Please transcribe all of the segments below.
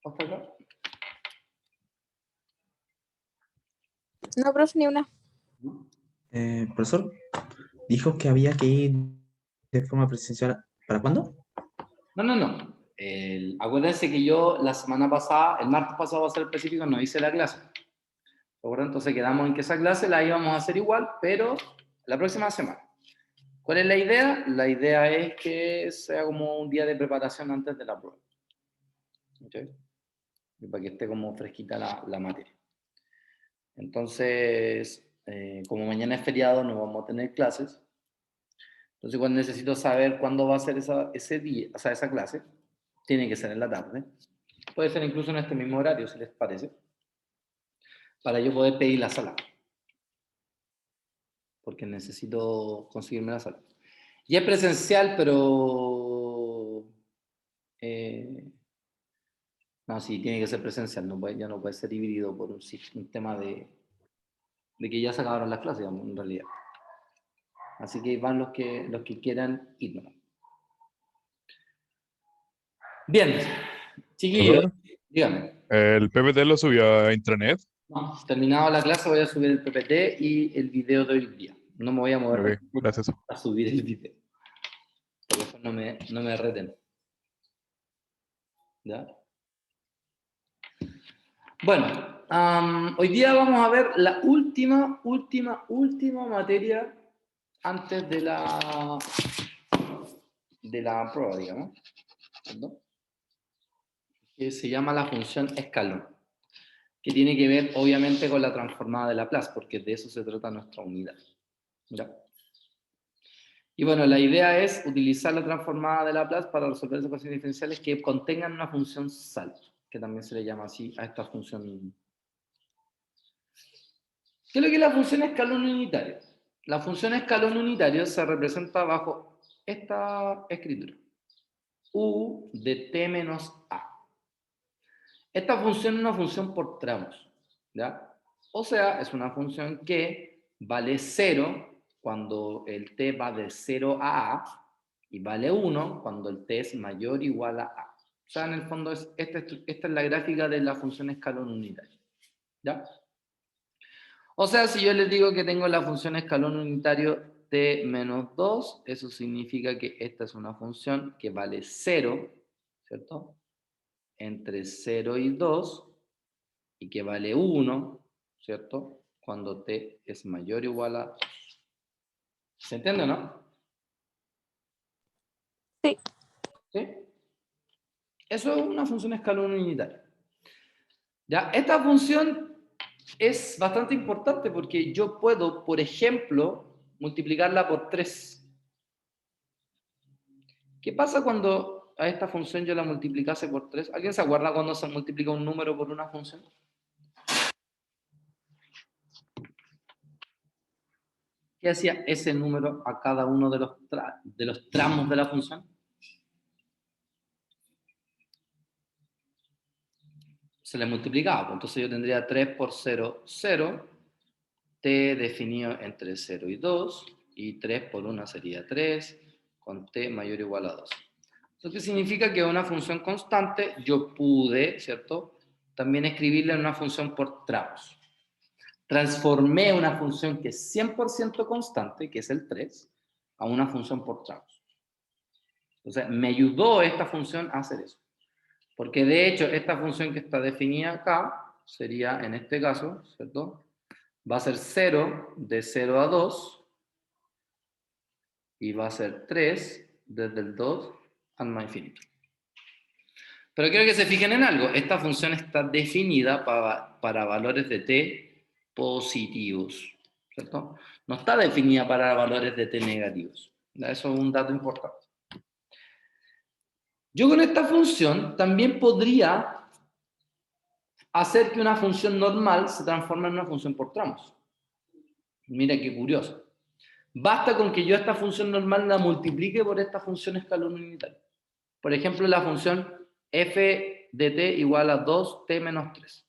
¿Hasta acá? No, profe, ni una. Profesor, dijo que había que ir de forma presencial. ¿Para cuándo? No. Acuérdense que yo la semana pasada, el martes pasado a ser específico, no hice la clase. ¿De acuerdo? Entonces quedamos en que esa clase la íbamos a hacer igual, pero la próxima semana. ¿Cuál es la idea? La idea es que sea como un día de preparación antes de la prueba. ¿Okay? Y para que esté como fresquita la materia. Entonces, como mañana es feriado, no vamos a tener clases. Entonces, igual necesito saber cuándo va a ser ese día, o sea, esa clase. Tiene que ser en la tarde. Puede ser incluso en este mismo horario, si les parece. Para yo poder pedir la sala. Porque necesito conseguirme la sala. Y es presencial, pero... no, sí, tiene que ser presencial. Ya no puede ser híbrido por un tema de que ya se acabaron las clases, digamos, en realidad. Así que van los que quieran ir, ¿no? Bien, chiquillos, Profesor, dígame. ¿el PPT lo subió a intranet? No, terminado la clase voy a subir el PPT y el video de hoy día. No me voy a mover Ok, gracias. a subir el video. Por eso no me reten. ¿Ya? Bueno, hoy día vamos a ver la última materia antes de la prueba, digamos. ¿No? Que se llama la función escalón, que tiene que ver obviamente con la transformada de Laplace, porque de eso se trata nuestra unidad. ¿Ya? Y bueno, la idea es utilizar la transformada de Laplace para resolver ecuaciones diferenciales que contengan una función salto, que también se le llama así a esta función. ¿Qué es lo que es la función escalón unitario? La función escalón unitario se representa bajo esta escritura. U de t menos a. Esta función es una función por tramos, ¿ya? O sea, es una función que vale 0 cuando el t va de 0 a a y vale 1 cuando el t es mayor o igual a a. O sea, en el fondo, esta es la gráfica de la función escalón unitario, ¿ya? O sea, si yo les digo que tengo la función escalón unitario t menos 2, eso significa que esta es una función que vale 0, ¿cierto? Entre 0 y 2, y que vale 1, ¿cierto? Cuando t es mayor o igual a 2. ¿Se entiende o no? Sí. ¿Sí? Eso es una función escalón unitaria. ¿Ya? Esta función es bastante importante porque yo puedo, por ejemplo, multiplicarla por 3. ¿Qué pasa cuando a esta función yo la multiplicase por 3? ¿Alguien se acuerda cuando se multiplica un número por una función? ¿Qué hacía ese número a cada uno de los tramos de la función? Se le multiplicaba, pues entonces yo tendría 3 por 0, 0, t definido entre 0 y 2, y 3 por 1 sería 3, con t mayor o igual a 2. ¿Eso qué significa? Que una función constante yo pude, ¿cierto?, también escribirla en una función por tramos. Transformé una función que es 100% constante, que es el 3, a una función por tramos. Entonces, me ayudó esta función a hacer eso. Porque de hecho, esta función que está definida acá, sería en este caso, ¿cierto?, va a ser 0 de 0 a 2, y va a ser 3 desde el 2 al más infinito. Pero quiero que se fijen en algo. Esta función está definida para valores de t positivos, ¿cierto? No está definida para valores de t negativos. Eso es un dato importante. Yo con esta función también podría hacer que una función normal se transforme en una función por tramos. Mira qué curioso. Basta con que yo esta función normal la multiplique por esta función escalón unitario. Por ejemplo, la función f de t igual a 2t menos 3.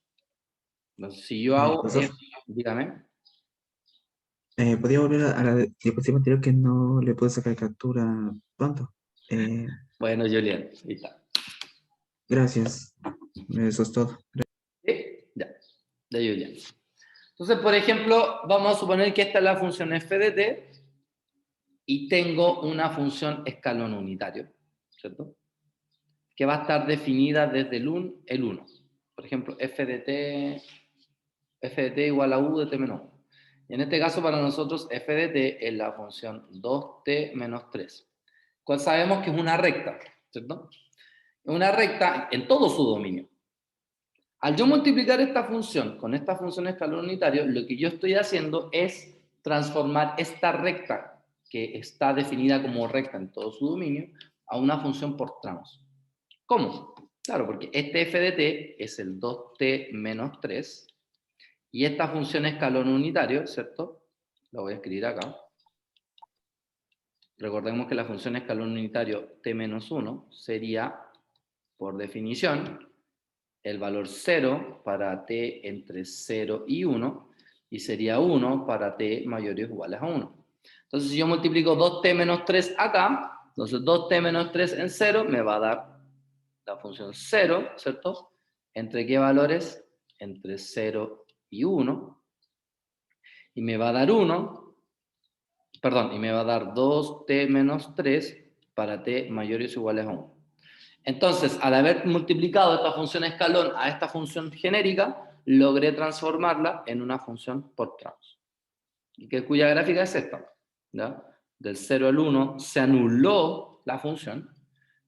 Entonces, si yo hago Profesor, f, dígame. ¿podría volver a la diapositiva anterior que no le puedo sacar captura pronto? Bueno, Julián, ahí está. Gracias. Eso es todo. ¿Sí? Ya, de ahí ya. Entonces, por ejemplo, vamos a suponer que esta es la función f de t y tengo una función escalón unitario, ¿cierto? Que va a estar definida desde el 1. Por ejemplo, f de t igual a u de t menos 1. Y en este caso, para nosotros, f de t es la función 2t menos 3. ¿Cuál sabemos que es una recta? ¿Cierto? Es una recta en todo su dominio. Al yo multiplicar esta función con esta función escalón unitario, lo que yo estoy haciendo es transformar esta recta, que está definida como recta en todo su dominio, a una función por tramos. ¿Cómo? Claro, porque este f de t es el 2t menos 3, y esta función escalón unitario, ¿cierto? La voy a escribir acá. Recordemos que la función escalón unitario t menos 1 sería, por definición, el valor 0 para t entre 0 y 1, y sería 1 para t mayores o iguales a 1. Entonces, si yo multiplico 2t menos 3 acá, entonces 2t menos 3 en 0 me va a dar la función 0, ¿cierto? ¿Entre qué valores? Entre 0 y 1. Y me va a dar 1, perdón, y me va a dar 2t menos 3 para t mayores o iguales a 1. Entonces, al haber multiplicado esta función escalón a esta función genérica, logré transformarla en una función por tramos. ¿Y cuya gráfica es esta? ¿Ya? Del 0 al 1 se anuló la función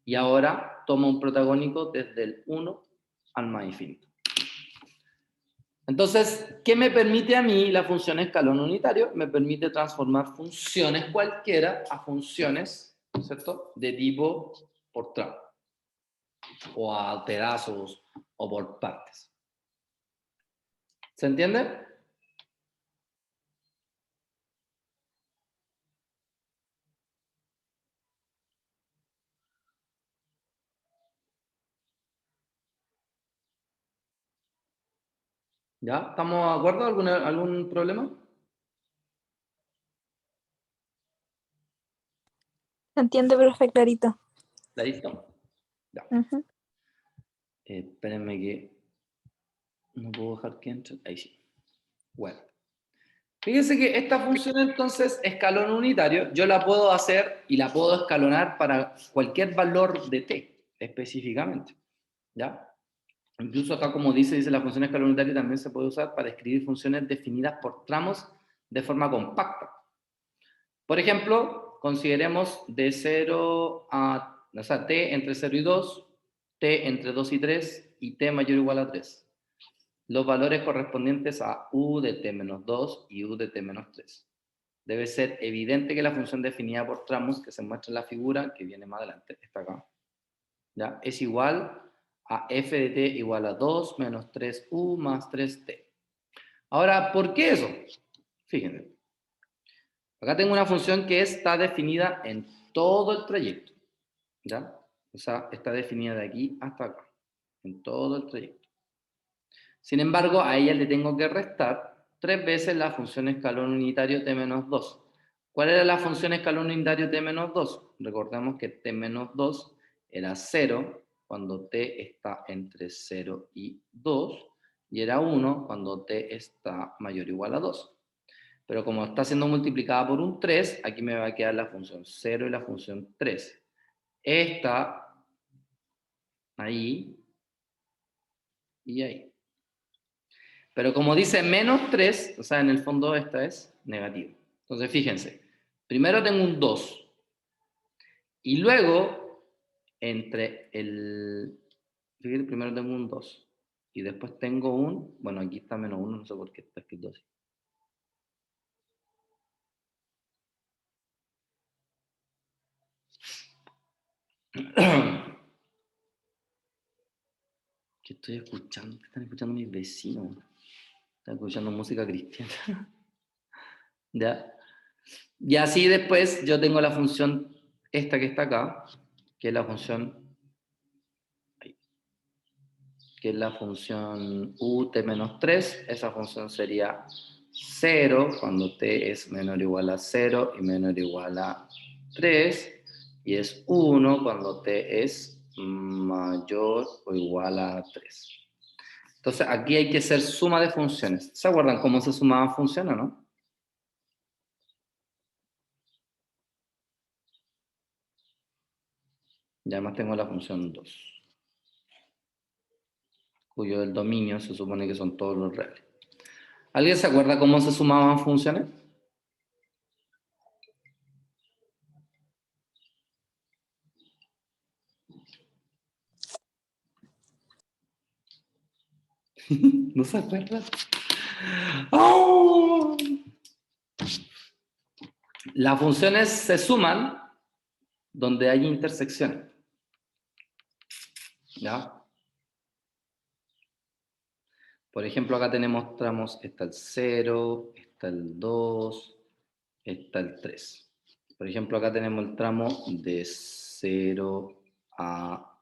y ahora toma un protagónico desde el 1 al más infinito. Entonces, ¿qué me permite a mí la función escalón unitario? Me permite transformar funciones cualquiera a funciones, ¿cierto?, de tipo por tramo, o a pedazos, o por partes. ¿Se entiende? ¿Ya? ¿Estamos de acuerdo? ¿Algún problema? Se entiende, profe, clarito. ¿Listo? Ya. Ujú. Espérenme que no puedo dejar que entre. Ahí sí. Bueno. Fíjense que esta función entonces, escalón unitario, yo la puedo hacer y la puedo escalonar para cualquier valor de t, específicamente. ¿Ya? Incluso acá, como dice la función escalón unitario, también se puede usar para escribir funciones definidas por tramos de forma compacta. Por ejemplo, consideremos de 0 a, o sea, t entre 0 y 2, t entre 2 y 3 y t mayor o igual a 3. Los valores correspondientes a u de t menos 2 y u de t menos 3. Debe ser evidente que la función definida por tramos, que se muestra en la figura, que viene más adelante, está acá, ¿ya?, es igual a f de t igual a 2 menos 3u más 3t. Ahora, ¿por qué eso? Fíjense. Acá tengo una función que está definida en todo el trayecto, ¿ya? O sea, está definida de aquí hasta acá, en todo el trayecto. Sin embargo, a ella le tengo que restar 3 veces la función escalón unitario t menos 2. ¿Cuál era la función escalón unitario t menos 2? Recordemos que t menos 2 era 0 cuando t está entre 0 y 2, y era 1 cuando t está mayor o igual a 2. Pero como está siendo multiplicada por un 3, aquí me va a quedar la función 0 y la función 3. Esta, ahí y ahí. Pero como dice menos 3, o sea, en el fondo esta es negativa. Entonces, fíjense, primero tengo un 2. Y luego, entre el... Fíjense, primero tengo un 2. Y después tengo un... Bueno, aquí está menos 1, no sé por qué está escrito así. ¿Qué estoy escuchando? ¿Qué están escuchando mis vecinos? Están escuchando música cristiana. ¿Ya? Y así después yo tengo la función esta que está acá, que es la función ut menos 3. Esa función sería 0 cuando t es menor o igual a 0 y menor o igual a 3, y es 1 cuando t es mayor o igual a 3. Entonces, aquí hay que hacer suma de funciones. ¿Se acuerdan cómo se sumaban funciones, no? Y además tengo la función 2, cuyo el dominio se supone que son todos los reales. ¿Alguien se acuerda cómo se sumaban funciones? ¿No se acuerdan? ¡Oh! Las funciones se suman donde hay intersecciones. ¿Ya? Por ejemplo, acá tenemos tramos, está el 0, está el 2, está el 3. Por ejemplo, acá tenemos el tramo de 0 a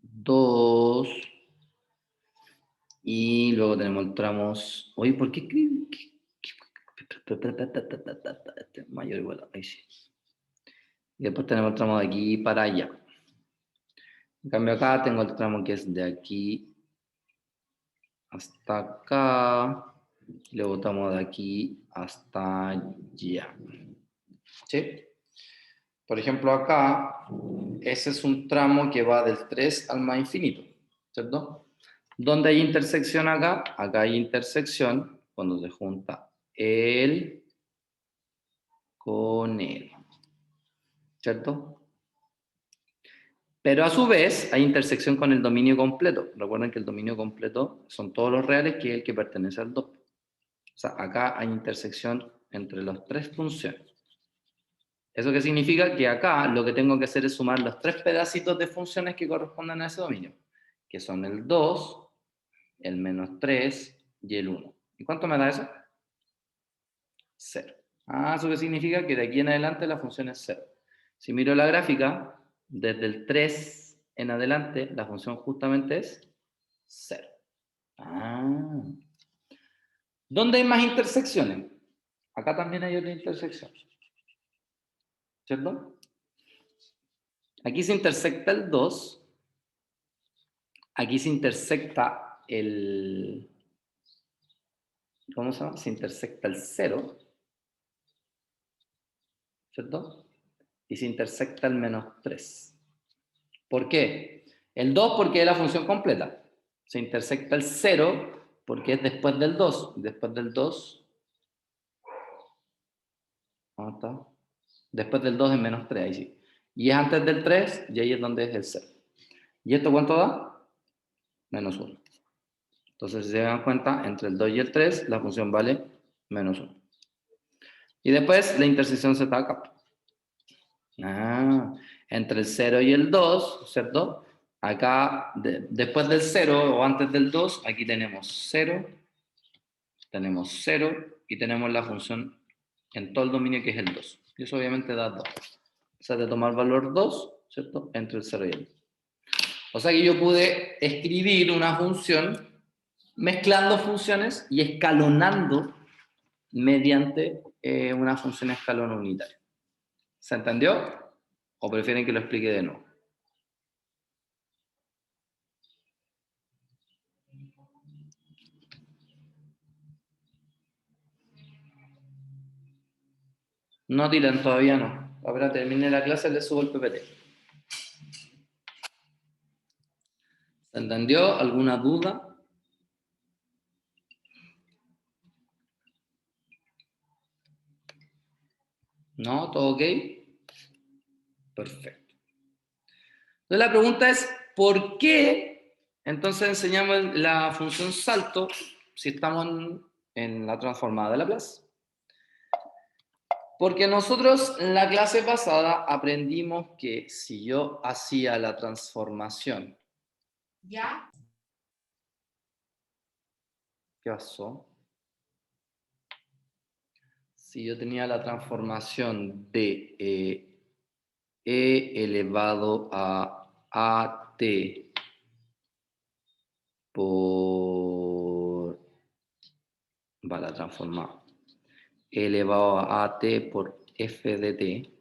2. Y luego tenemos el tramo... Oye, ¿por qué escribí? Mayor o igual a... Ahí sí. Y después tenemos el tramo de aquí para allá. En cambio acá tengo el tramo que es de aquí hasta acá. Y luego estamos de aquí hasta allá. ¿Sí? Por ejemplo acá, ese es un tramo que va del 3 al más infinito. ¿Cierto? ¿Dónde hay intersección acá? Acá hay intersección cuando se junta él con él. ¿Cierto? Pero a su vez hay intersección con el dominio completo. Recuerden que el dominio completo son todos los reales, que es el que pertenece al 2. O sea, acá hay intersección entre las tres funciones. ¿Eso qué significa? Que acá lo que tengo que hacer es sumar los tres pedacitos de funciones que corresponden a ese dominio, que son el 2, el menos 3 y el 1. ¿Y cuánto me da eso? 0. ¿Eso qué significa? Que de aquí en adelante la función es 0. Si miro la gráfica, desde el 3 en adelante, la función justamente es 0. ¿Dónde hay más intersecciones? Acá también hay otra intersección. ¿Cierto? Aquí se intersecta el 2. Aquí se intersecta el... ¿Cómo se llama? Se intersecta el 0. ¿Cierto? Y se intersecta el menos 3. ¿Por qué? El 2 porque es la función completa. Se intersecta el 0 porque es después del 2. Después del 2... ¿Dónde está? Después del 2 es menos 3, ahí sí. Y es antes del 3 y ahí es donde es el 0. ¿Y esto cuánto da? Menos 1. Entonces, si se dan cuenta, entre el 2 y el 3, la función vale menos 1. Y después la intersección se está acá. Entre el 0 y el 2, ¿cierto? Acá, después del 0 o antes del 2, aquí tenemos 0 y tenemos la función en todo el dominio que es el 2. Y eso obviamente da 2. O sea, de tomar valor 2, ¿cierto? Entre el 0 y el 2. O sea que yo pude escribir una función mezclando funciones y escalonando mediante una función escalón unitaria. ¿Se entendió? ¿O prefieren que lo explique de nuevo? No, Dylan, todavía no. Ahora termine la clase, le subo el PPT. ¿Se entendió? ¿Alguna duda? ¿No? ¿Todo ok? Perfecto. Entonces la pregunta es, ¿por qué entonces enseñamos la función salto si estamos en la transformada de Laplace? Porque nosotros en la clase pasada aprendimos que si yo hacía la transformación... ¿Ya? ¿Qué pasó? Si yo tenía la transformación de e elevado a at por... Va la transformada. E elevado a at por f de t.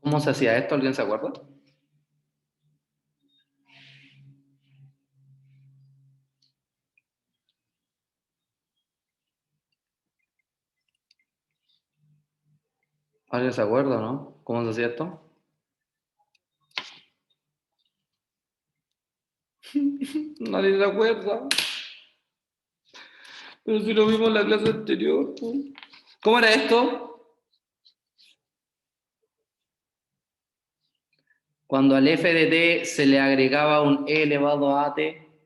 ¿Cómo se hacía esto? ¿Alguien se acuerda? ¿Alguien se acuerda, no? ¿Cómo se hacía esto? Nadie se acuerda. Pero si lo vimos en la clase anterior. Pues. ¿Cómo era esto? Cuando al f de t se le agregaba un e elevado a t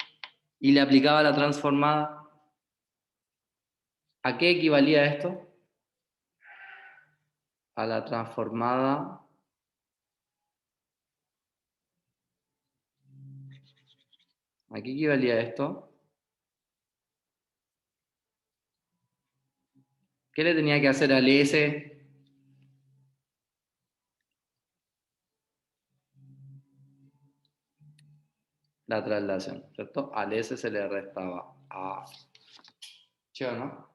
y le aplicaba la transformada, ¿a qué equivalía esto? A la transformada ¿a qué equivalía esto? ¿Qué le tenía que hacer al S? La traslación, ¿cierto? Al S se le restaba A. ¿Sí o no?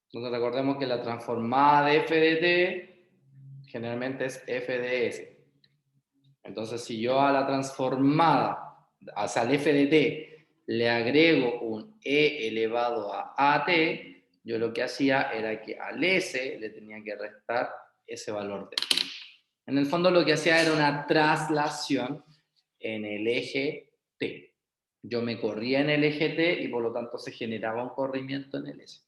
Entonces recordemos que la transformada de f de t generalmente es f de s. Entonces si yo a la transformada, o sea, al f de t, le agrego un e elevado a at, yo lo que hacía era que al s le tenía que restar ese valor de. En el fondo lo que hacía era una traslación en el eje t. Yo me corría en el eje t y por lo tanto se generaba un corrimiento en el s.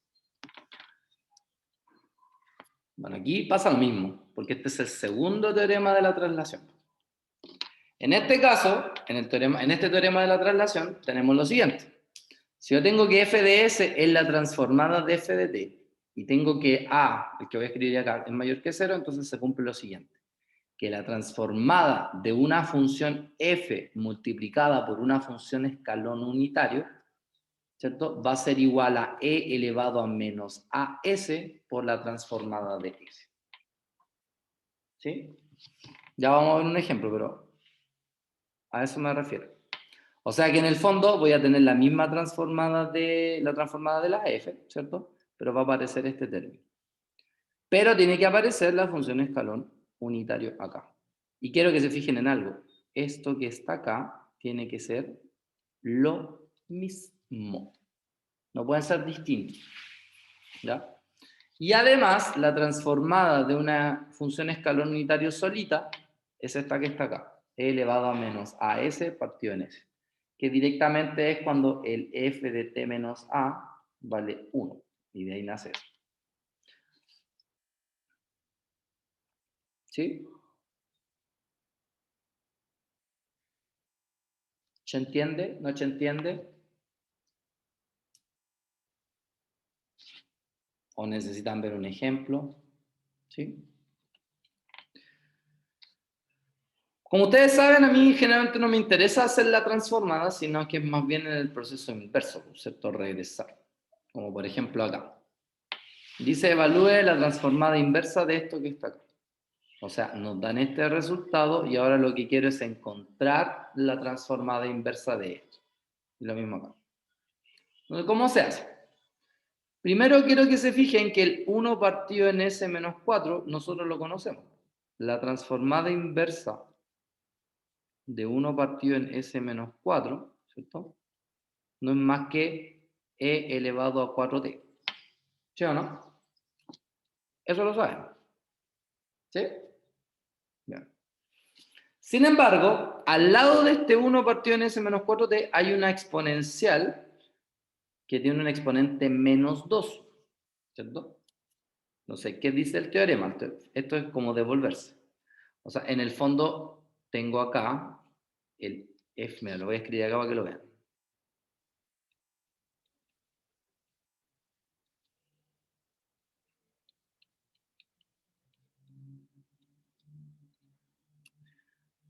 Bueno, aquí pasa lo mismo, porque este es el segundo teorema de la traslación. En este caso, en este teorema de la traslación, tenemos lo siguiente. Si yo tengo que f de s es la transformada de f de t, y tengo que a, el que voy a escribir acá, es mayor que 0, entonces se cumple lo siguiente. Que la transformada de una función f multiplicada por una función escalón unitario, ¿cierto? Va a ser igual a e elevado a menos as por la transformada de s. ¿Sí? Ya vamos a ver un ejemplo, pero a eso me refiero. O sea que en el fondo voy a tener la misma transformada de la f, ¿cierto? Pero va a aparecer este término. Pero tiene que aparecer la función escalón unitario acá. Y quiero que se fijen en algo. Esto que está acá tiene que ser lo mismo. No pueden ser distintos. ¿Ya? Y además, la transformada de una función escalón unitario solita es esta que está acá. E elevado a menos as partido en s. Que directamente es cuando el f de t menos a vale 1. Y de ahí nace eso. ¿Sí? ¿Se entiende? ¿No se entiende? ¿O necesitan ver un ejemplo? ¿Sí? Como ustedes saben, a mí generalmente no me interesa hacer la transformada, sino que es más bien en el proceso inverso, ¿cierto? Regresar. Como por ejemplo acá. Dice, evalúe la transformada inversa de esto que está acá. O sea, nos dan este resultado y ahora lo que quiero es encontrar la transformada inversa de esto. Y lo mismo acá. Entonces, ¿cómo se hace? Primero quiero que se fijen que el 1 partido en s menos 4, nosotros lo conocemos. La transformada inversa de 1 partido en s menos 4, ¿cierto? No es más que e elevado a 4t. ¿Sí o no? Eso lo saben. ¿Sí? Bien. Sin embargo, al lado de este 1 partido en s menos 4t hay una exponencial que tiene un exponente menos 2, ¿cierto? No sé, ¿qué dice el teorema? Esto es como devolverse. O sea, en el fondo tengo acá el f, mira, lo voy a escribir acá para que lo vean.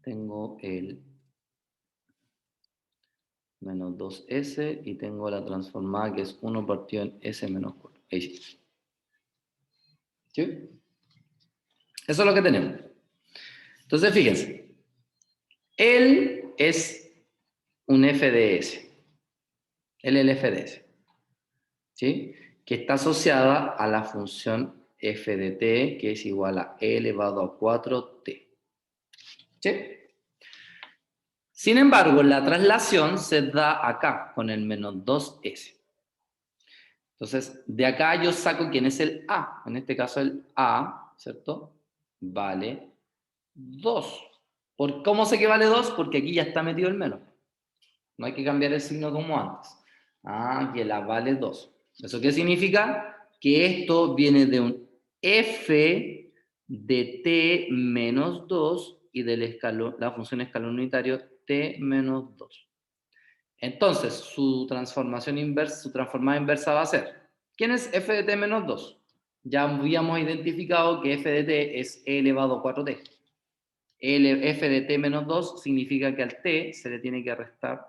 Tengo el menos 2s y tengo la transformada que es 1 partido en s menos 4. Ahí sí. ¿Sí? Eso es lo que tenemos. Entonces, fíjense. Él es un f de s. Él es el f de s. ¿Sí? que está asociada a la función f de t, que es igual a e elevado a 4t. ¿Sí? Sin embargo, la traslación se da acá, con el menos 2s. Entonces, de acá yo saco quién es el a. En este caso el a, ¿cierto? Vale 2. ¿Cómo sé que vale 2? Porque aquí ya está metido el menos. No hay que cambiar el signo como antes. Ah, que la vale 2. ¿Eso qué significa? Que esto viene de un f de t menos 2 y del escalón, la función escalón unitario t menos 2. Entonces, su transformación inversa, su transformada inversa va a ser, ¿quién es f de t menos 2? Ya habíamos identificado que f de t es e elevado a 4t. F de t menos 2 significa que al t se le tiene que restar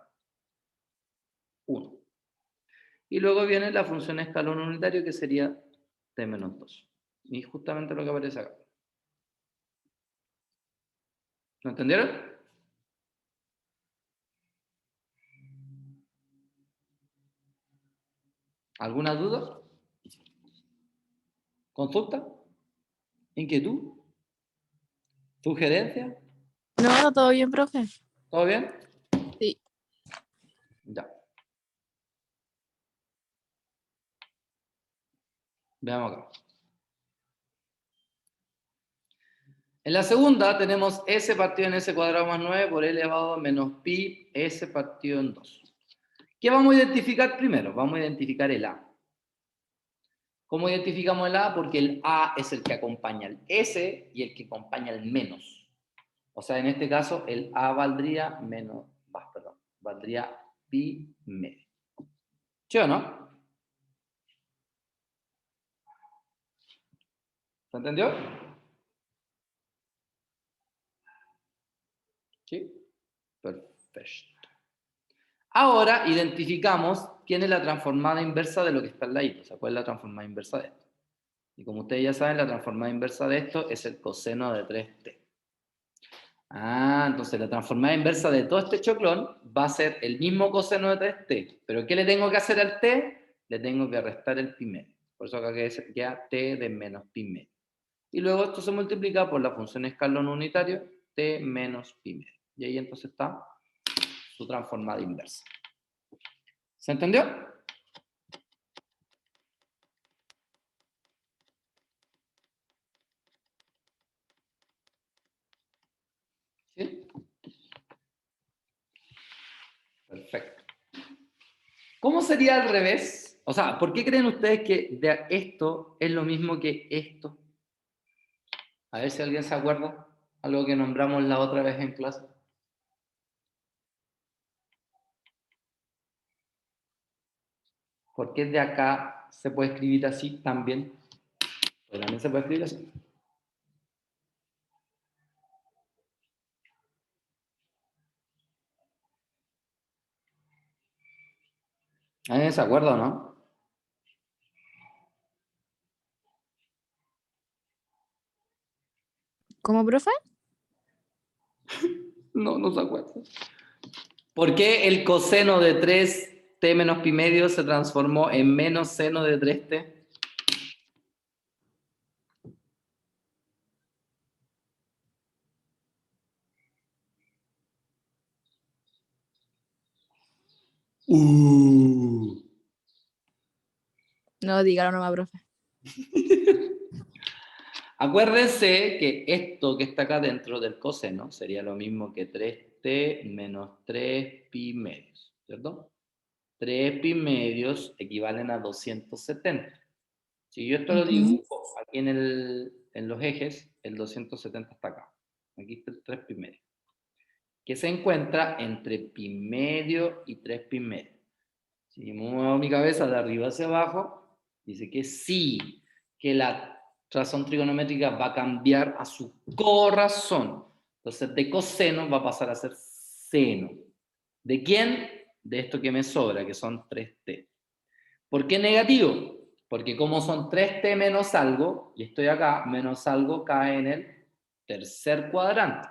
1. Y luego viene la función escalón unitario, que sería t menos 2. Y justamente lo que aparece acá. ¿Lo entendieron? ¿Alguna duda? ¿Consulta? ¿Inquietud? ¿Sugerencia? No, todo bien, profe. ¿Todo bien? Sí. Ya. Veamos acá. En la segunda tenemos s partido en s cuadrado más 9 por e elevado a menos pi s partido en 2. ¿Qué vamos a identificar primero? Vamos a identificar el a. ¿Cómo identificamos el a? Porque el a es el que acompaña al s y el que acompaña al menos. O sea, en este caso el a valdría valdría pi medio. ¿Sí o no? ¿Se entendió? ¿Sí? Perfecto. Ahora identificamos quién es la transformada inversa de lo que está al ladito. ¿Se acuerdan la transformada inversa de esto? Y como ustedes ya saben, la transformada inversa de esto es el coseno de 3t. Ah, entonces la transformada inversa de todo este choclón va a ser el mismo coseno de 3t. ¿Pero qué le tengo que hacer al t? Le tengo que restar el pi medio. Por eso acá queda t de menos pi medio. Y luego esto se multiplica por la función escalón unitario t menos pi medio. Y ahí entonces está su transformada inversa. ¿Se entendió? ¿Sí? Perfecto. ¿Cómo sería al revés? O sea, ¿por qué creen ustedes que de esto es lo mismo que esto? A ver si alguien se acuerda. Algo que nombramos la otra vez en clase. ¿Por qué de acá se puede escribir así también? Pues también se puede escribir así. ¿Alguien se acuerda o no? ¿Cómo, profe? No, no se acuerda. ¿Por qué el coseno de 3t menos pi medio se transformó en menos seno de 3t? No, dígalo nomás, profe. Acuérdense que esto que está acá dentro del coseno sería lo mismo que 3t menos 3 pi medios, ¿cierto? 3 pi medios equivalen a 270. Si yo esto lo dibujo aquí en los ejes, el 270 está acá. Aquí está el 3 pi medio, que se encuentra entre pi medio y 3 pi medio. Si muevo mi cabeza de arriba hacia abajo, dice que sí, que la razón trigonométrica va a cambiar a su corrazón. Entonces, de coseno va a pasar a ser seno. ¿De quién? De esto que me sobra, que son 3t. ¿Por qué negativo? Porque como son 3t menos algo, y estoy acá, menos algo cae en el tercer cuadrante.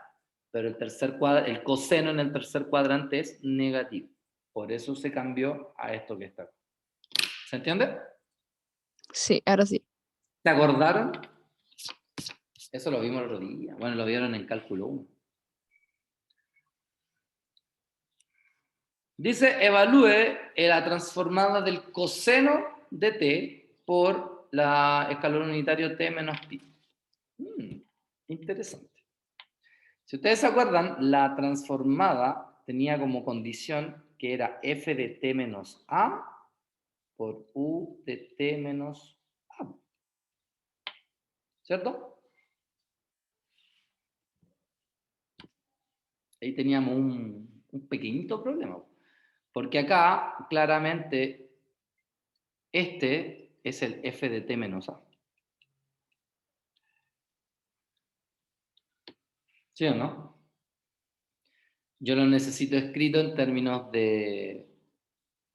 Pero el coseno en el tercer cuadrante es negativo. Por eso se cambió a esto que está acá. ¿Se entiende? Sí, ahora sí. ¿Se acordaron? Eso lo vimos el otro día. Bueno, lo vieron en cálculo 1. Dice, evalúe la transformada del coseno de t por la escalón unitario t menos pi. Interesante. Si ustedes se acuerdan, la transformada tenía como condición que era f de t menos a por u de t menos a. ¿Cierto? Ahí teníamos un pequeñito problema. Porque acá, claramente, este es el f de t menos a. ¿Sí o no? Yo lo necesito escrito en términos de...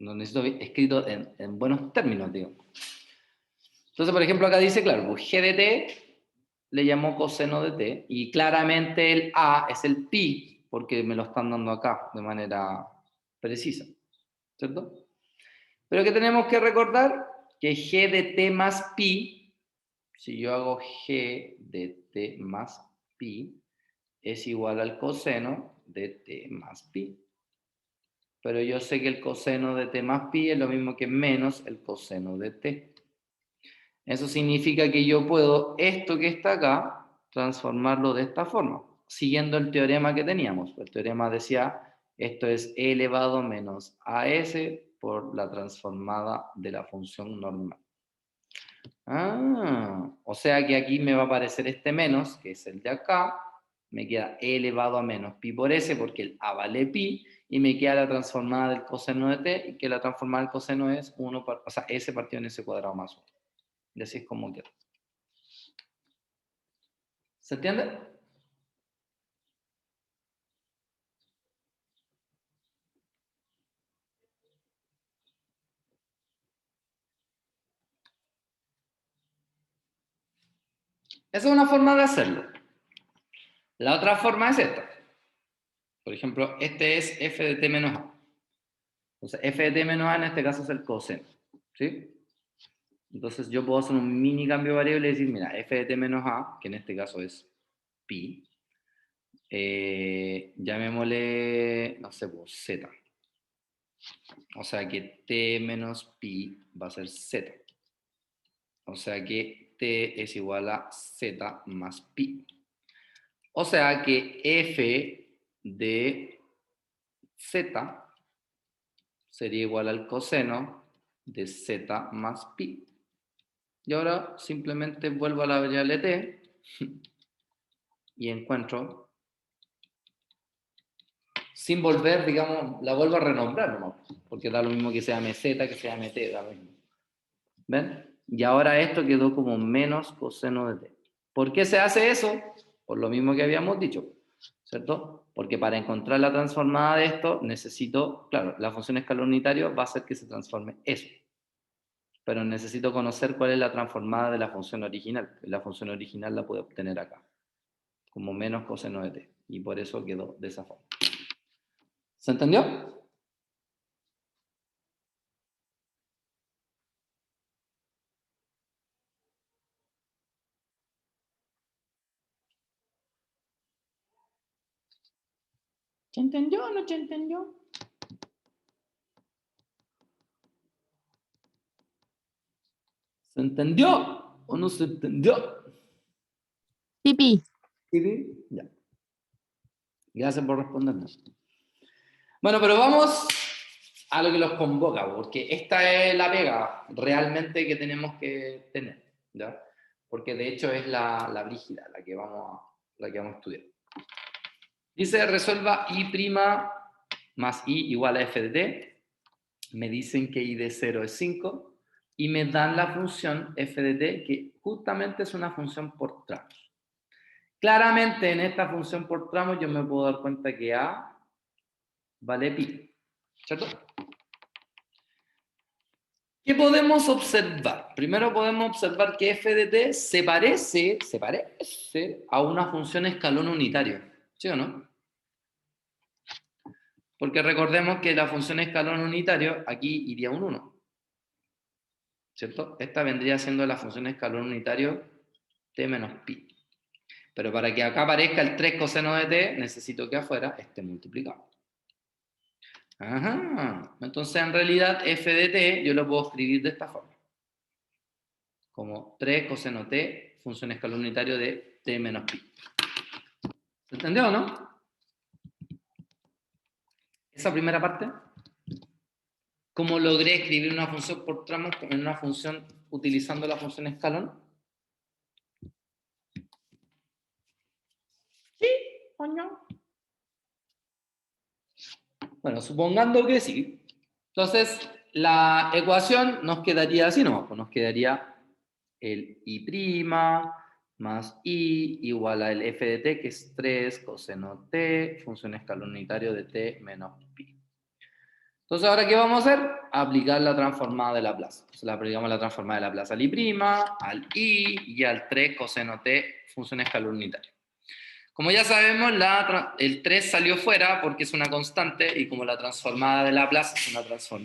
Lo necesito escrito en buenos términos, digo. Entonces, por ejemplo, acá dice, claro, pues g de t le llamó coseno de t, y claramente el a es el pi, porque me lo están dando acá de manera precisa, ¿cierto? Pero que tenemos que recordar que g de t más pi, si yo hago g de t más pi, es igual al coseno de t más pi. Pero yo sé que el coseno de t más pi es lo mismo que menos el coseno de t. Eso significa que yo puedo esto que está acá transformarlo de esta forma, siguiendo el teorema que teníamos. El teorema decía, esto es e elevado menos as por la transformada de la función normal. O sea que aquí me va a aparecer este menos, que es el de acá, me queda e elevado a menos pi por s, porque el a vale pi, y me queda la transformada del coseno de t, y que la transformada del coseno es 1, o sea, s partido en s cuadrado más 1. Y así es como queda. ¿Se entiende? Esa es una forma de hacerlo. La otra forma es esta. Por ejemplo, este es f de t menos a. Entonces, f de t menos a en este caso es el coseno. ¿Sí? Entonces, yo puedo hacer un mini cambio de variable y decir, mira, f de t menos a, que en este caso es pi, llamémosle, no sé, pues z. O sea que t menos pi va a ser z. O sea que t es igual a z más pi. O sea que f de z sería igual al coseno de z más pi. Y ahora simplemente vuelvo a la variable t y encuentro, sin volver, digamos, la vuelvo a renombrar nomás, porque da lo mismo que sea mz, que sea mt, da lo mismo. ¿Ven? Y ahora esto quedó como menos coseno de t. ¿Por qué se hace eso? Por lo mismo que habíamos dicho, ¿cierto? Porque para encontrar la transformada de esto necesito, claro, la función escalón unitario va a hacer que se transforme eso. Pero necesito conocer cuál es la transformada de la función original. La función original la puedo obtener acá, como menos coseno de t. Y por eso quedó de esa forma. ¿Se entendió? ¿Se entendió o no se entendió? ¿Se entendió o no se entendió? Pipi. ¿Sí? Ya. Gracias por respondernos. Bueno, pero vamos a lo que los convoca, porque esta es la pega realmente que tenemos que tener, ¿ya? Porque de hecho es la brígida, la que vamos a estudiar. Dice, resuelva i' más i igual a f de t. Me dicen que i de 0 es 5 y me dan la función f de t, que justamente es una función por tramos. Claramente en esta función por tramos yo me puedo dar cuenta que a vale pi, ¿cierto? ¿Qué podemos observar? Primero podemos observar que f de t se parece a una función escalón unitario, ¿sí o no? Porque recordemos que la función escalón unitario aquí iría un 1. ¿cierto? Esta vendría siendo la función escalón unitario t menos pi. Pero para que acá aparezca el 3 coseno de t, necesito que afuera esté multiplicado. Ajá. Entonces, en realidad, f de t yo lo puedo escribir de esta forma. Como 3 coseno t, función escalón unitario de t menos pi. ¿Se entendió o no? Esa primera parte. ¿Cómo logré escribir una función por tramos en una función utilizando la función escalón? ¿Sí o no? Bueno, supongando que sí. Entonces, la ecuación nos quedaría así, ¿no? Pues nos quedaría el i' más i igual al f de t, que es 3 coseno t, función escalón unitario de t menos pi. Entonces, ¿ahora qué vamos a hacer? Aplicar la transformada de Laplace. Entonces, le aplicamos la transformada de Laplace al i', al i y al 3 coseno t, función escalón unitario. Como ya sabemos, el 3 salió fuera porque es una constante y como la transformada de Laplace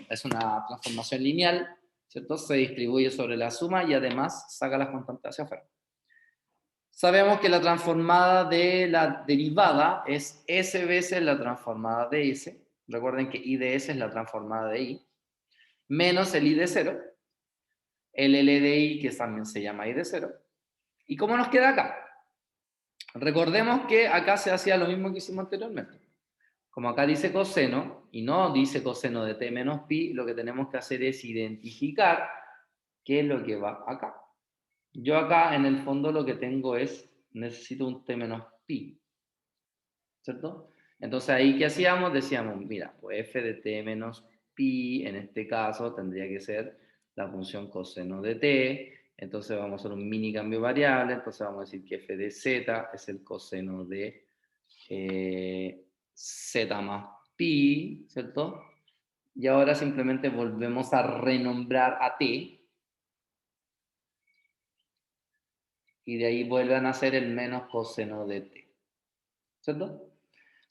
es una transformación lineal, ¿cierto? Se distribuye sobre la suma y además saca las constantes hacia afuera. Sabemos que la transformada de la derivada es s veces la transformada de s. Recuerden que i de s es la transformada de i, menos el i de 0, el L de i, que también se llama i de 0. ¿Y cómo nos queda acá? Recordemos que acá se hacía lo mismo que hicimos anteriormente. Como acá dice coseno y no dice coseno de t menos pi, lo que tenemos que hacer es identificar qué es lo que va acá. Yo acá en el fondo lo que tengo es, necesito un t menos pi, ¿cierto? Entonces ahí, ¿qué hacíamos? Decíamos, mira, pues f de t menos pi, en este caso, tendría que ser la función coseno de t. Entonces vamos a hacer un mini cambio variable. Entonces vamos a decir que f de z es el coseno de z más pi, ¿cierto? Y ahora simplemente volvemos a renombrar a t. Y de ahí vuelven a ser el menos coseno de t, ¿cierto?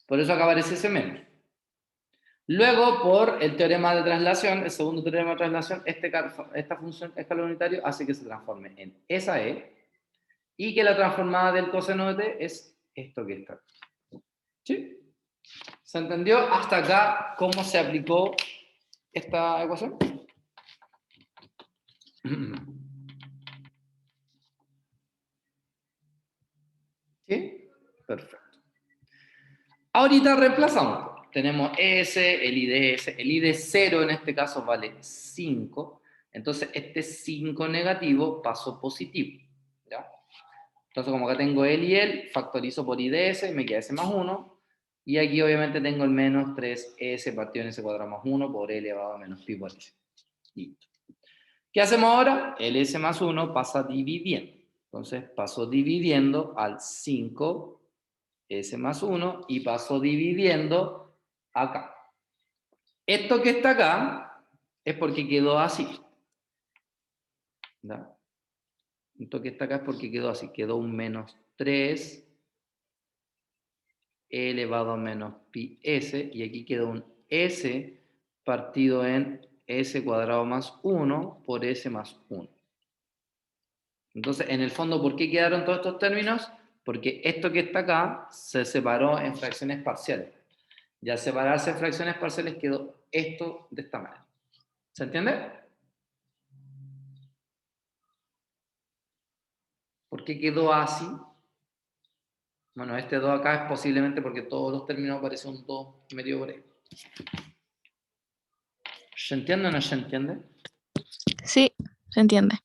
Por eso acá aparece ese menos. Luego, por el teorema de traslación, el segundo teorema de traslación, esta función escalón unitario hace que se transforme en esa e y que la transformada del coseno de t es esto que está. ¿Sí? ¿Se entendió hasta acá cómo se aplicó esta ecuación? ¿Sí? Perfecto. Ahorita reemplazamos. Tenemos S, el I de S. El I de 0 en este caso vale 5. Entonces este 5 negativo pasó positivo. ¿Ya? Entonces como acá tengo L y L, factorizo por I de S, me queda S más 1. Y aquí obviamente tengo el menos 3S partido en S cuadrado más 1 por L elevado a menos pi por S. Listo. ¿Qué hacemos ahora? El S más 1 pasa dividiendo. Entonces paso dividiendo al 5 S más 1 y paso dividiendo acá. Esto que está acá es porque quedó así. ¿Ya? Esto que está acá es porque quedó así. Quedó un menos 3 elevado a menos pi s y aquí quedó un s partido en s cuadrado más 1 por s más 1. Entonces, en el fondo, ¿por qué quedaron todos estos términos? Porque esto que está acá se separó en fracciones parciales. Y al separarse en fracciones parciales quedó esto de esta manera. ¿Se entiende? ¿Por qué quedó así? Bueno, este 2 acá es posiblemente porque todos los términos aparecen un 2 medio por ahí. ¿Se entiende o no se entiende? Sí, se entiende.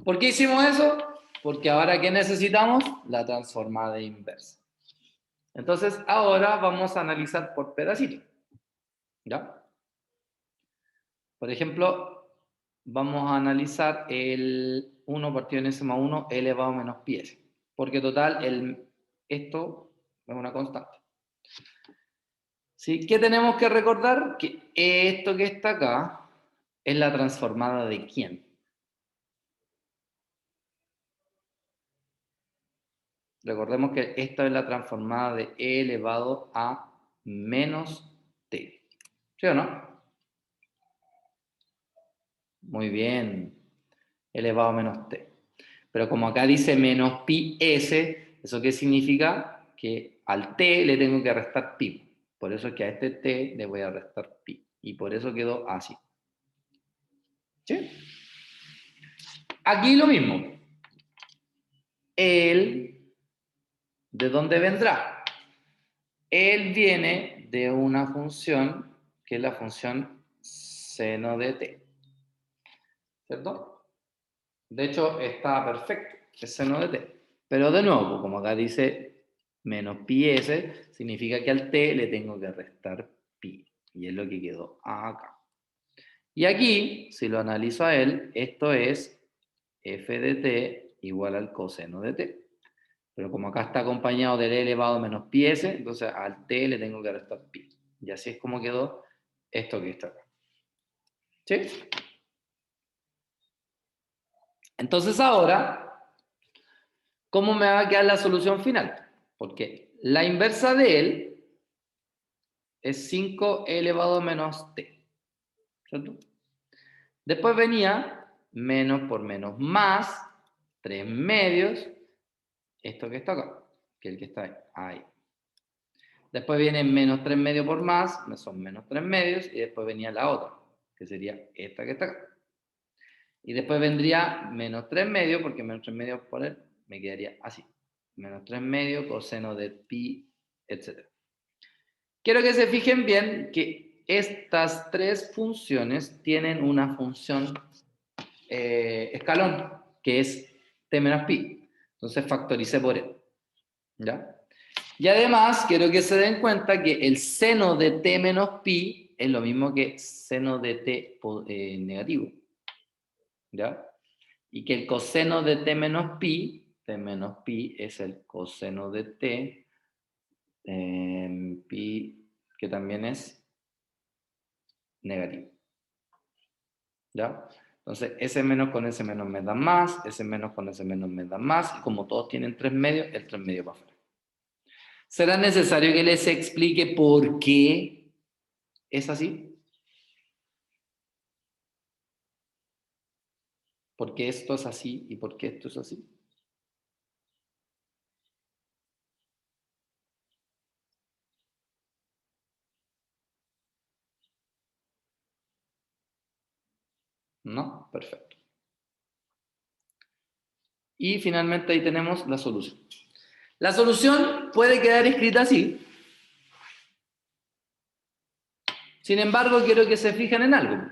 ¿Por qué hicimos eso? Porque ahora, ¿qué necesitamos? La transformada inversa. Entonces, ahora vamos a analizar por pedacitos. ¿Ya? Por ejemplo, vamos a analizar el 1 partido en S más 1 elevado a menos pi s. Porque total, esto es una constante. ¿Sí? ¿Qué tenemos que recordar? Que esto que está acá es la transformada de ¿quién? Recordemos que esta es la transformada de e elevado a menos t. ¿Sí o no? Muy bien. Elevado a menos t. Pero como acá dice menos pi s, ¿eso qué significa? Que al t le tengo que restar pi. Por eso es que a este t le voy a restar pi. Y por eso quedó así. ¿Sí? Aquí lo mismo. Él, ¿de dónde vendrá? Él viene de una función que es la función seno de t. ¿Cierto? De hecho, está perfecto. Es seno de t. Pero de nuevo, como acá dice menos pi s, significa que al t le tengo que restar pi. Y es lo que quedó acá. Y aquí, si lo analizo a él, esto es f de t igual al coseno de t. Pero como acá está acompañado del elevado a menos pi s, entonces al t le tengo que restar pi. Y así es como quedó esto que está acá. ¿Sí? Entonces ahora, ¿cómo me va a quedar la solución final? Porque la inversa de él es 5 elevado a menos t. ¿Cierto? Después venía menos por menos más 3 medios, esto que está acá, que es el que está ahí. Después viene menos 3 medios por más, son menos 3 medios, y después venía la otra, que sería esta que está acá. Y después vendría menos 3 medios, porque menos 3 medios por él me quedaría así. Menos 3 medios, coseno de pi, etc. Quiero que se fijen bien que estas tres funciones tienen una función escalón, que es t menos pi. Entonces factoricé por él. ¿Ya? Y además quiero que se den cuenta que el seno de t menos pi es lo mismo que seno de t negativo. ¿Ya? Y que el coseno de t menos pi es el coseno de t, pi, que también es negativo. ¿Ya? Entonces, ese menos con ese menos me da más, ese menos con ese menos me da más, y como todos tienen 3 medios, el 3 medios va afuera. ¿Será necesario que les explique por qué es así? ¿Por qué esto es así y por qué esto es así? ¿No? Perfecto. Y finalmente ahí tenemos la solución. La solución puede quedar escrita así. Sin embargo, quiero que se fijen en algo.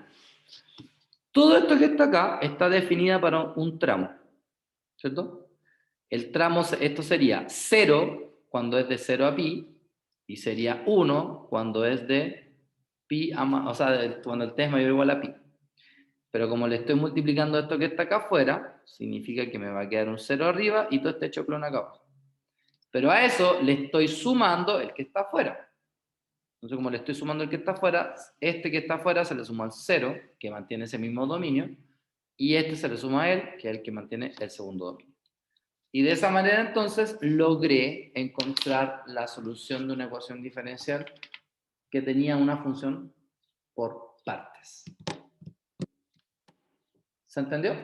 Todo esto que está acá está definida para un tramo, ¿cierto? El tramo, esto sería 0 cuando es de 0 a pi, y sería 1 cuando es de pi, o sea, cuando el t es mayor o igual a pi. Pero como le estoy multiplicando esto que está acá afuera, significa que me va a quedar un 0 arriba y todo este choclón acá abajo. Pero a eso le estoy sumando el que está afuera. Entonces, como le estoy sumando el que está afuera, este que está afuera se le suma al 0, que mantiene ese mismo dominio, y este se le suma a él, que es el que mantiene el segundo dominio. Y de esa manera, entonces, logré encontrar la solución de una ecuación diferencial que tenía una función por partes. ¿Se entendió?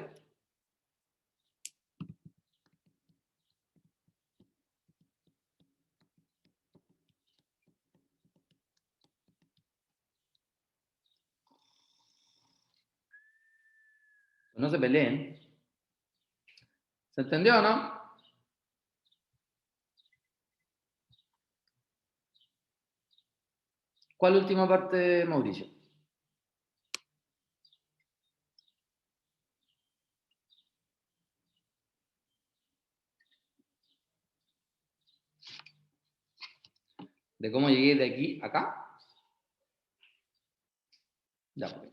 No se peleen. ¿Se entendió o no? ¿Cuál última parte, Mauricio? ¿De cómo llegué de aquí a acá? Ya, pues.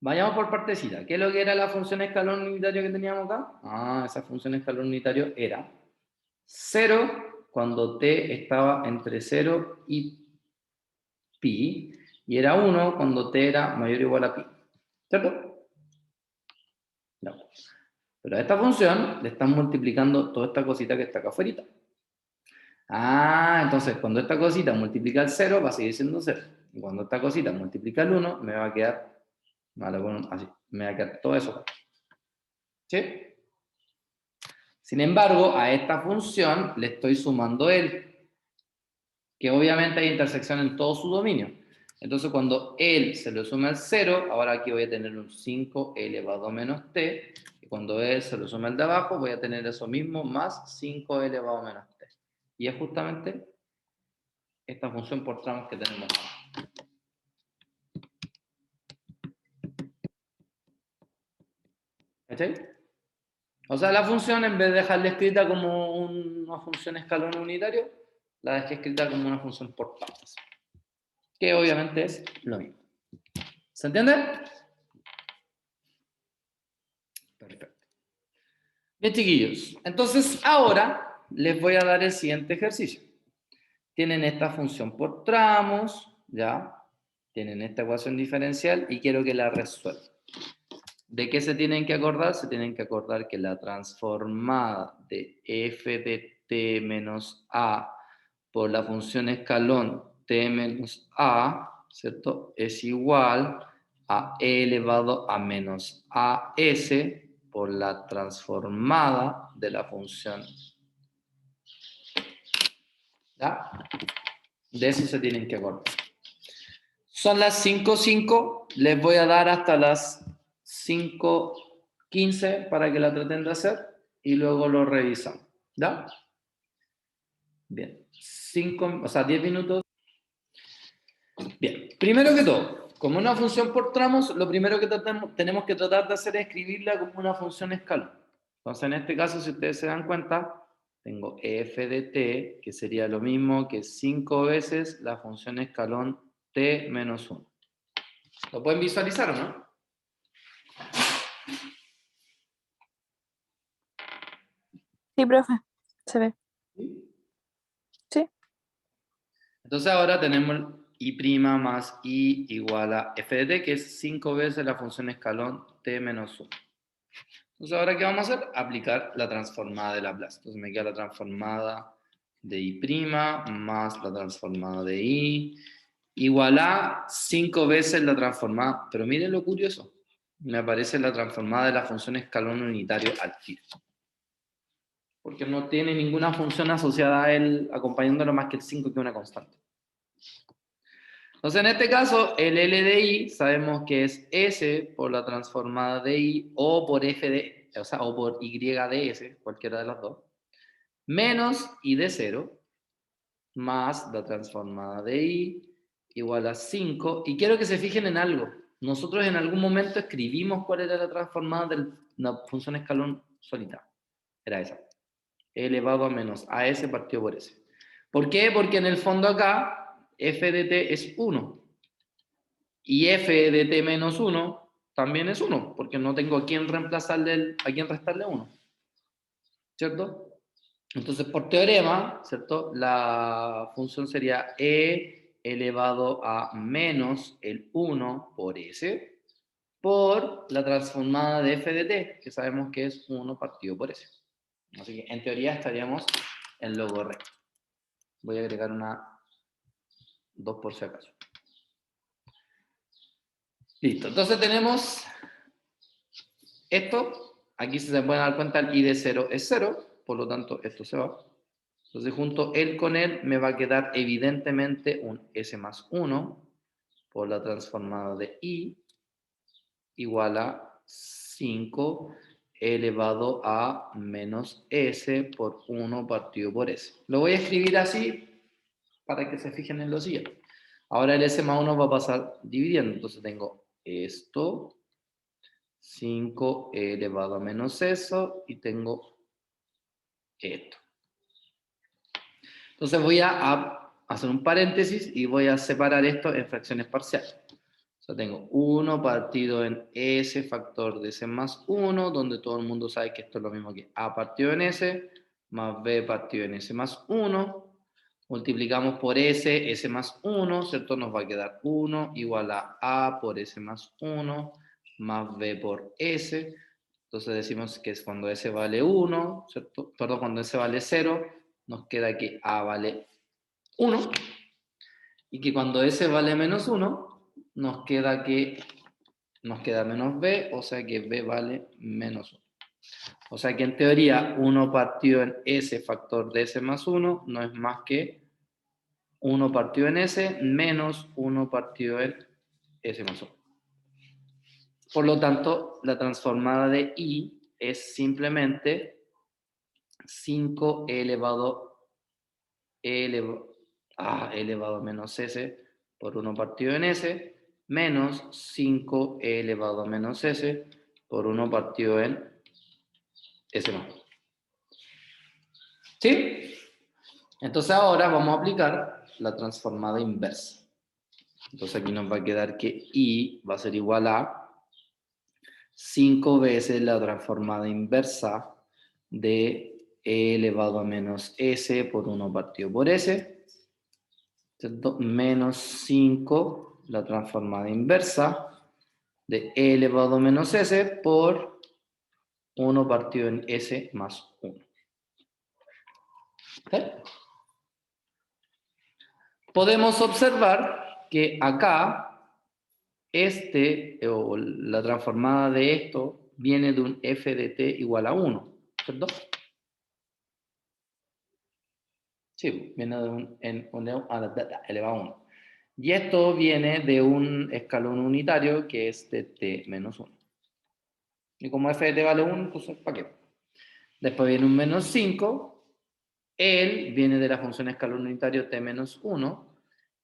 Vayamos por partecita. ¿Qué es lo que era la función escalón unitario que teníamos acá? Ah, esa función escalón unitario era 0 cuando t estaba entre 0 y pi, y era 1 cuando t era mayor o igual a pi. ¿Cierto? No. Pero a esta función le están multiplicando toda esta cosita que está acá afuera. Ah, entonces cuando esta cosita multiplica el 0 va a seguir siendo 0. Y cuando esta cosita multiplica el 1 me va a quedar Vale, bueno, así. Me va a quedar todo eso. ¿Sí? Sin embargo, a esta función le estoy sumando L, que obviamente hay intersección en todo su dominio. Entonces, cuando L se lo suma al 0, ahora aquí voy a tener un 5 elevado a menos t, y cuando L se lo suma al de abajo, voy a tener eso mismo más 5 elevado a menos t. Y es justamente esta función por tramos que tenemos ahora. ¿Cachai? O sea, la función, en vez de dejarla escrita como una función escalón unitario, la dejé escrita como una función por partes, que obviamente es lo mismo. ¿Se entiende? Perfecto. Bien, chiquillos. Entonces, ahora les voy a dar el siguiente ejercicio. Tienen esta función por tramos, ¿ya? Tienen esta ecuación diferencial y quiero que la resuelvan. ¿De qué se tienen que acordar? Se tienen que acordar que la transformada de f de t menos a por la función escalón t menos a, ¿cierto? Es igual a e elevado a menos as por la transformada de la función. ¿Ya? De eso se tienen que acordar. Son las 5:05, les voy a dar hasta las 5:15 para que la traten de hacer y luego lo revisan. ¿Ya? Bien. 10 minutos. Bien. Primero que todo, como una función por tramos, lo primero que tenemos que tratar de hacer es escribirla como una función escalón. Entonces, en este caso, si ustedes se dan cuenta, tengo f de t, que sería lo mismo que 5 veces la función escalón t menos 1. ¿Lo pueden visualizar o no? Sí, profe. Se ve. Sí. Entonces ahora tenemos i' más i igual a f de t, que es 5 veces la función escalón t menos 1. Entonces ahora, ¿qué vamos a hacer? Aplicar la transformada de Laplace. Entonces me queda la transformada de i' más la transformada de i igual a 5 veces la transformada. Pero miren lo curioso. Me aparece la transformada de la función escalón unitario al tiro. Porque no tiene ninguna función asociada a él acompañándolo más que el 5, que es una constante. Entonces, en este caso, el L de I sabemos que es S por la transformada de I o por F de, o sea, o por Y de S, cualquiera de las dos, menos I de 0 más la transformada de I igual a 5. Y quiero que se fijen en algo. Nosotros en algún momento escribimos cuál era la transformada de la función escalón solita. Era esa. E elevado a menos AS partido por S. ¿Por qué? Porque en el fondo acá f de t es 1. Y f de t menos 1 también es 1, porque no tengo a quién reemplazarle, a quién restarle 1. ¿Cierto? Entonces, por teorema, ¿cierto? La función sería e elevado a menos el 1 por s por la transformada de f de t, que sabemos que es 1 partido por s. Así que en teoría estaríamos en lo correcto. Voy a agregar una 2 por si acaso. Listo, entonces tenemos esto. Aquí se pueden dar cuenta, el i de 0 es 0, por lo tanto esto se va. Entonces junto él con él me va a quedar evidentemente un s más 1 por la transformada de i igual a 5 elevado a menos s por 1 partido por s. Lo voy a escribir así para que se fijen en lo siguiente. Ahora el s más 1 va a pasar dividiendo, entonces tengo esto, 5 elevado a menos eso, y tengo esto. Entonces voy a hacer un paréntesis y voy a separar esto en fracciones parciales. O sea, tengo 1 partido en s factor de s más 1, donde todo el mundo sabe que esto es lo mismo que a partido en s, más b partido en s más 1. Multiplicamos por s más 1, ¿cierto? Nos va a quedar 1 igual a por s más 1, más b por s. Entonces decimos que es cuando s vale 1, ¿cierto? Perdón, cuando s vale 0, nos queda que a vale 1. Y que cuando s vale menos 1, nos queda que nos queda menos b, o sea que b vale menos 1. O sea que en teoría 1 partido en s factor de s más 1 no es más que 1 partido en s menos 1 partido en s más 1. Por lo tanto, la transformada de i es simplemente 5e elevado a menos s por 1 partido en s menos 5e elevado a menos s por 1 partido en s más 1. ¿Sí? Entonces ahora vamos a aplicar la transformada inversa. Entonces aquí nos va a quedar que i va a ser igual a 5 veces la transformada inversa de e elevado a menos s por 1 partido por s, ¿cierto? Menos 5 la transformada inversa de e elevado a menos s por 1 partido en s más 1. ¿Sí? Podemos observar que acá o la transformada de esto viene de un f de t igual a 1, ¿cierto? Sí, viene de un elevado a 1. Y esto viene de un escalón unitario que es de t menos 1. Y como f de t vale 1, entonces ¿para qué? Después viene un menos 5. Él viene de la función escalón unitario t menos 1.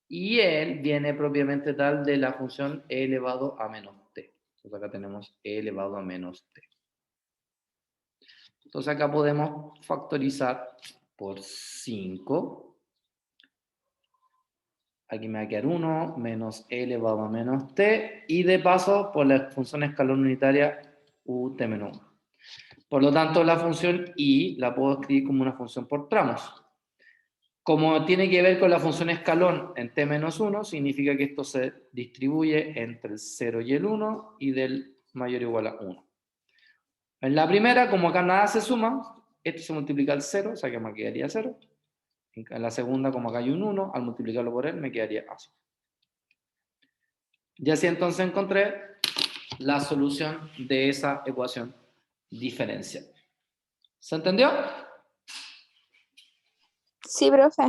Y él viene propiamente tal de la función e elevado a menos t. Entonces acá tenemos e elevado a menos t. Entonces acá podemos factorizar por 5. Aquí me va a quedar 1 menos e elevado a menos t. Y de paso por la función escalón unitaria ut menos 1. Por lo tanto la función i la puedo escribir como una función por tramos. Como tiene que ver con la función escalón en t-1, significa que esto se distribuye entre el 0 y el 1 y del mayor o igual a 1. En la primera, como acá nada se suma, esto se multiplica al 0, o sea que me quedaría 0. En la segunda, como acá hay un 1, al multiplicarlo por él me quedaría así. Y así entonces encontré la solución de esa ecuación diferencial. ¿Se entendió? Sí, profe.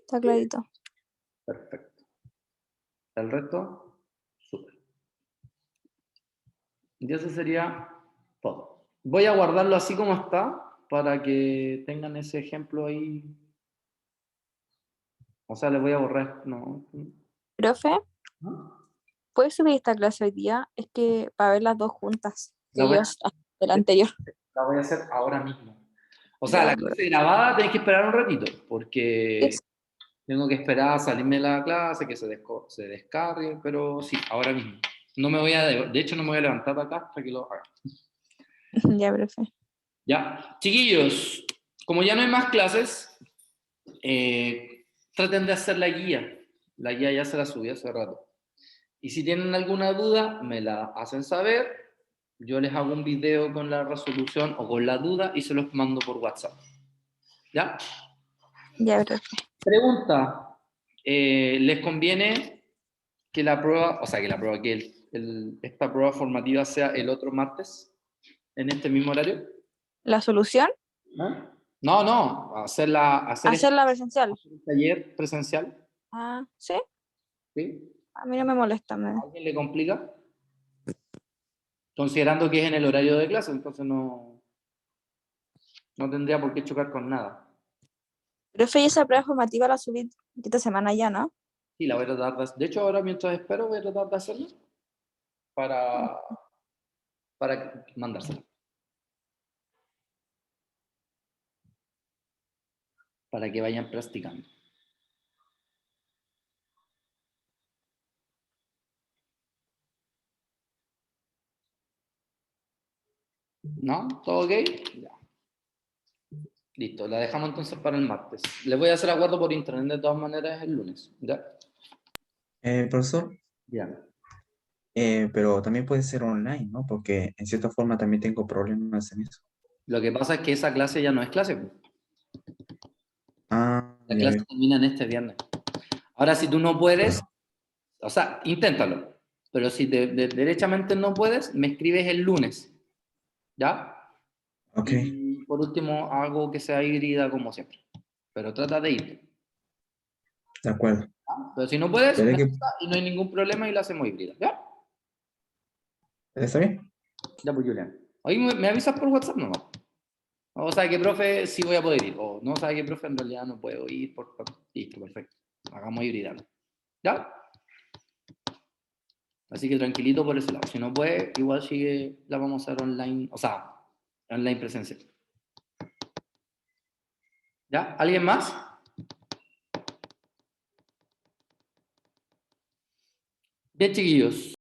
Está clarito. Perfecto. El resto, súper. Y eso sería todo. Voy a guardarlo así como está para que tengan ese ejemplo ahí. O sea, les voy a borrar. No. Profe, ¿No? ¿puedes subir esta clase hoy día? Es que para ver las dos juntas. La Que voy yo a, de la anterior. la voy a hacer ahora mismo. O sea, la Ya, clase grabada tenéis que esperar un ratito, sí, porque tengo que esperar a salirme de la clase, que se descargue, pero sí, ahora mismo. No me voy a, de hecho, no me voy a levantar de acá hasta que lo haga. ya, profe. Ya, chiquillos, como ya no hay más clases, traten de hacer la guía. La guía ya se la subí hace rato. Y si tienen alguna duda, me la hacen saber. Yo les hago un video con la resolución o con la duda y se los mando por WhatsApp. ¿Ya? Ya, profe. Pregunta. ¿Les conviene que la prueba, que esta prueba formativa sea el otro martes, en este mismo horario? ¿La solución? ¿No? No, hacer Hacerla presencial. este taller presencial. Ah, ¿sí? ¿Sí? A mí no me molesta. ¿A alguien le complica? Considerando que es en el horario de clase, entonces no tendría por qué chocar con nada. Profe, y esa prueba formativa la subí esta semana ya, ¿no? Sí, la voy a tratar de hecho, ahora mientras espero, voy a tratar de hacerlo para mandársela. Para que vayan practicando. ¿No? ¿Todo ok? Ya. Listo, la dejamos entonces para el martes. Les voy a hacer acuerdo por internet de todas maneras el lunes. ¿Ya? Profesor, Ya. pero también puede ser online, ¿no? Porque en cierta forma también tengo problemas en eso. Lo que pasa es que esa clase ya no es clase. Ah, La ya clase veo. termina en este viernes. Ahora, si tú no puedes, o sea, inténtalo. Pero si derechamente no puedes, me escribes el lunes. ¿Ya? Ok, Y por último, hago que sea híbrida como siempre. Pero trata de ir. de acuerdo. ¿Ya? Pero si no puedes, Espera me que... avisa y no hay ningún problema y la hacemos híbrida. ¿Ya? ¿Está bien? Ya, pues, Julián. Ahí me avisas por WhatsApp nomás. O sabe que, profe, sí voy a poder ir. O no sabe que, profe, en realidad no puedo ir. Listo, perfecto. Hagamos híbrida. ¿Ya? Así que tranquilito por ese lado. Si no puede, igual sigue, la vamos a hacer online. O sea, online presencial. ¿Ya? ¿Alguien más? Bien, chiquillos.